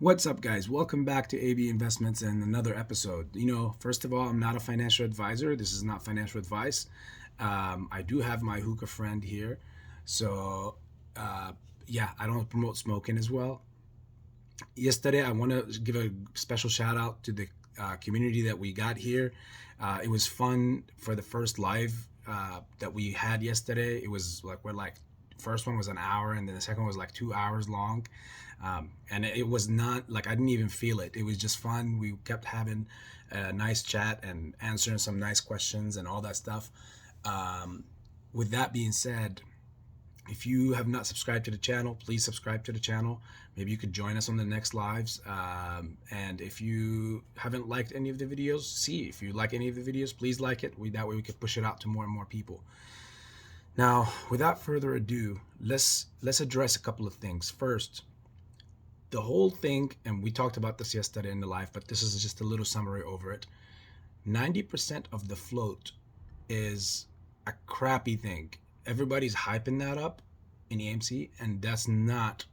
What's up, guys? Welcome back to AB Investments and another episode. First of all, I'm not a financial advisor. This is not financial advice. I do have my hookah friend here. So, uh, yeah, I don't promote smoking as well. Yesterday, I want to give a special shout out to the community that we got here. It was fun for the first live that we had yesterday. It was like, we're like, first one was an hour, and then the second one was like 2 hours long. And it was not like I didn't even feel it. It was just fun. We kept having a nice chat and answering some nice questions and all that stuff. Um, with that being said, if you have not subscribed to the channel, please subscribe to the channel. Maybe you could join us on the next lives. And if you haven't liked any of the videos, see if you like any of the videos, please like it. That way we can push it out to more and more people. Now, without further ado, let's address a couple of things. First, the whole thing, and we talked about this yesterday in the live, but this is just a little summary over it. 90% of the float is a crappy thing. Everybody's hyping that up in EMC, and that's not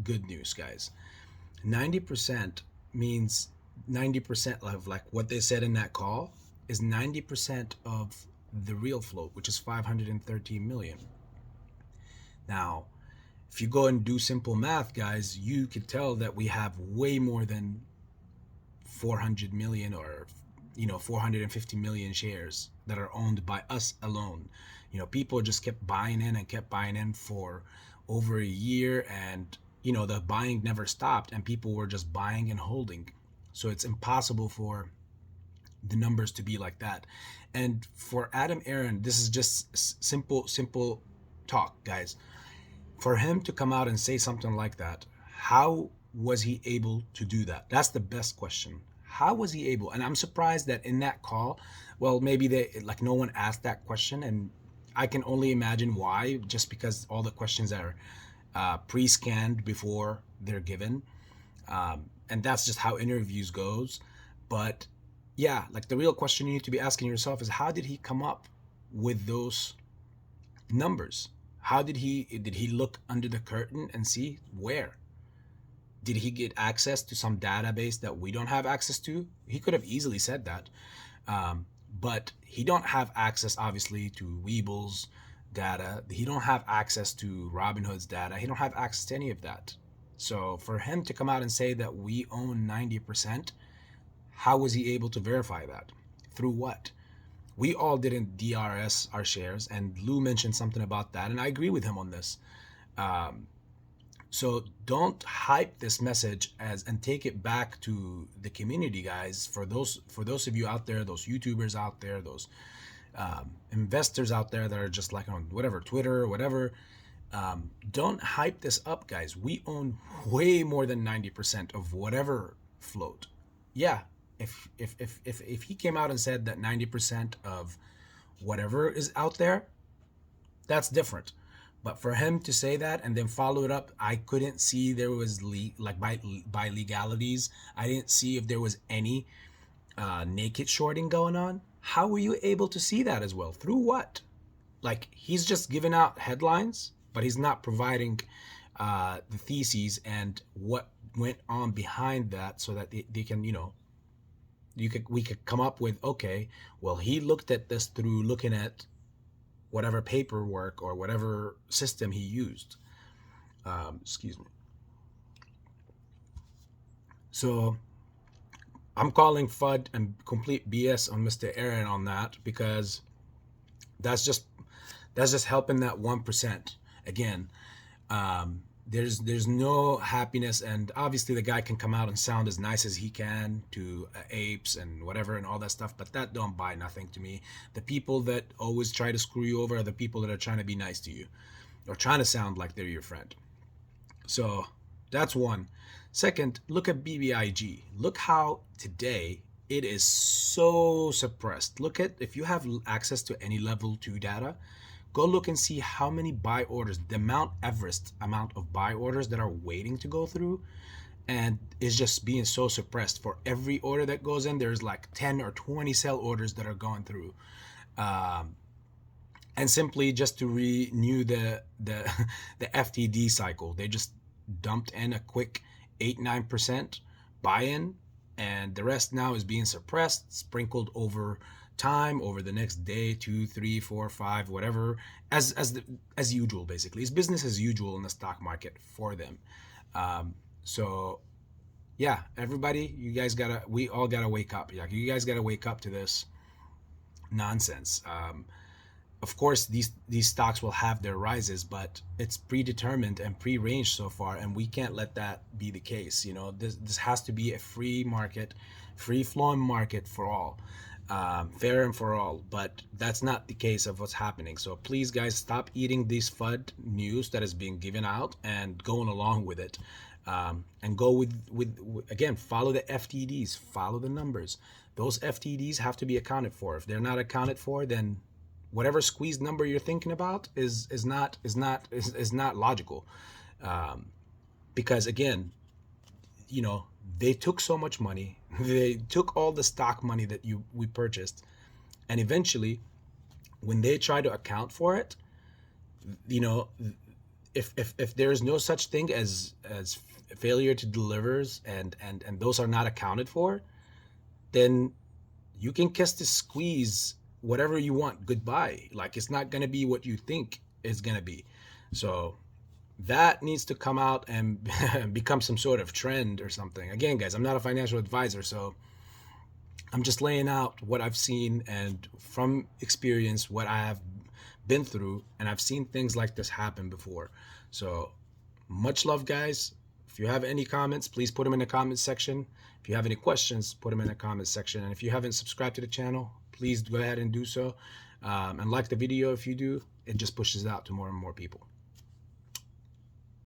good news, guys. 90% means 90% of like what they said in that call is 90% of the real float, which is 513 million. Now, if you go and do simple math, guys, you could tell that we have way more than 400 million or 450 million shares that are owned by us alone. People just kept buying in and kept buying in for over a year, and the buying never stopped, and people were just buying and holding. So it's impossible for the numbers to be like that. And for Adam Aaron, this is just simple talk, guys. For him to come out and say something like that, how was he able to do that? That's the best question. How was he able? And I'm surprised that in that call, well, maybe no one asked that question, and I can only imagine why, just because all the questions are pre-scanned before they're given, and that's just how interviews goes. But yeah, like the real question you need to be asking yourself is, how did he come up with those numbers? How did he look under the curtain and see where? Did he get access to some database that we don't have access to? He could have easily said that. But he don't have access, obviously, to Weeble's data. He don't have access to Robinhood's data. He don't have access to any of that. So for him to come out and say that we own 90%, how was he able to verify that? Through what? We all didn't DRS our shares, and Lou mentioned something about that, and I agree with him on this. So don't hype this message and take it back to the community, guys. For those of you out there, those YouTubers out there, those investors out there that are just like on whatever Twitter or whatever, don't hype this up, guys. We own way more than 90% of whatever float. Yeah, if he came out and said that 90% of whatever is out there, that's different. But for him to say that and then follow it up, I couldn't see there was by legalities. I didn't see if there was any naked shorting going on. How were you able to see that as well? Through what? Like, he's just giving out headlines, but he's not providing the theses and what went on behind that, so that they can we could come up with, okay, well, he looked at this through looking at whatever paperwork or whatever system he used. Excuse me. So I'm calling FUD and complete BS on Mr. Aaron on that, because that's just helping that 1%. Again, there's no happiness, and obviously the guy can come out and sound as nice as he can to apes and whatever and all that stuff, but that don't buy nothing to me. The people that always try to screw you over are the people that are trying to be nice to you or trying to sound like they're your friend. So that's one. Second, look at bbig. Look how today it is so suppressed. Look at, if you have access to any level 2 data, go look and see how many buy orders, the Mount Everest amount of buy orders that are waiting to go through, and is just being so suppressed. For every order that goes in, there's like 10 or 20 sell orders that are going through. And simply just to renew the FTD cycle, they just dumped in a quick 8-9% buy-in, and the rest now is being suppressed, sprinkled over time, over the next day, 2, 3, 4, 5, whatever, as usual. Basically, it's business as usual in the stock market for them. So yeah, everybody, you guys gotta, we all gotta wake up. Yeah, you guys gotta wake up to this nonsense. Of course, these stocks will have their rises, but it's predetermined and pre-ranged so far, and we can't let that be the case. You know, this has to be a free market, free flowing market for all, fair and for all. But that's not the case of what's happening. So please, guys, stop eating this FUD news that is being given out and going along with it. And go with again, follow the FTDs, follow the numbers. Those FTDs have to be accounted for. If they're not accounted for, then whatever squeezed number you're thinking about is not logical. Because again, you know, they took so much money, they took all the stock money that we purchased, and eventually, when they try to account for it, you know, if there is no such thing as failure to delivers, and those are not accounted for, then you can kiss the squeeze whatever you want goodbye. Like, it's not going to be what you think it's going to be. So that needs to come out and become some sort of trend or something. Again, guys, I'm not a financial advisor, so I'm just laying out what I've seen, and from experience what I have been through, and I've seen things like this happen before. So much love, guys. If you have any comments, please put them in the comment section. If you have any questions, put them in the comment section. And if you haven't subscribed to the channel, please go ahead and do so. And like the video if you do. It just pushes it out to more and more people.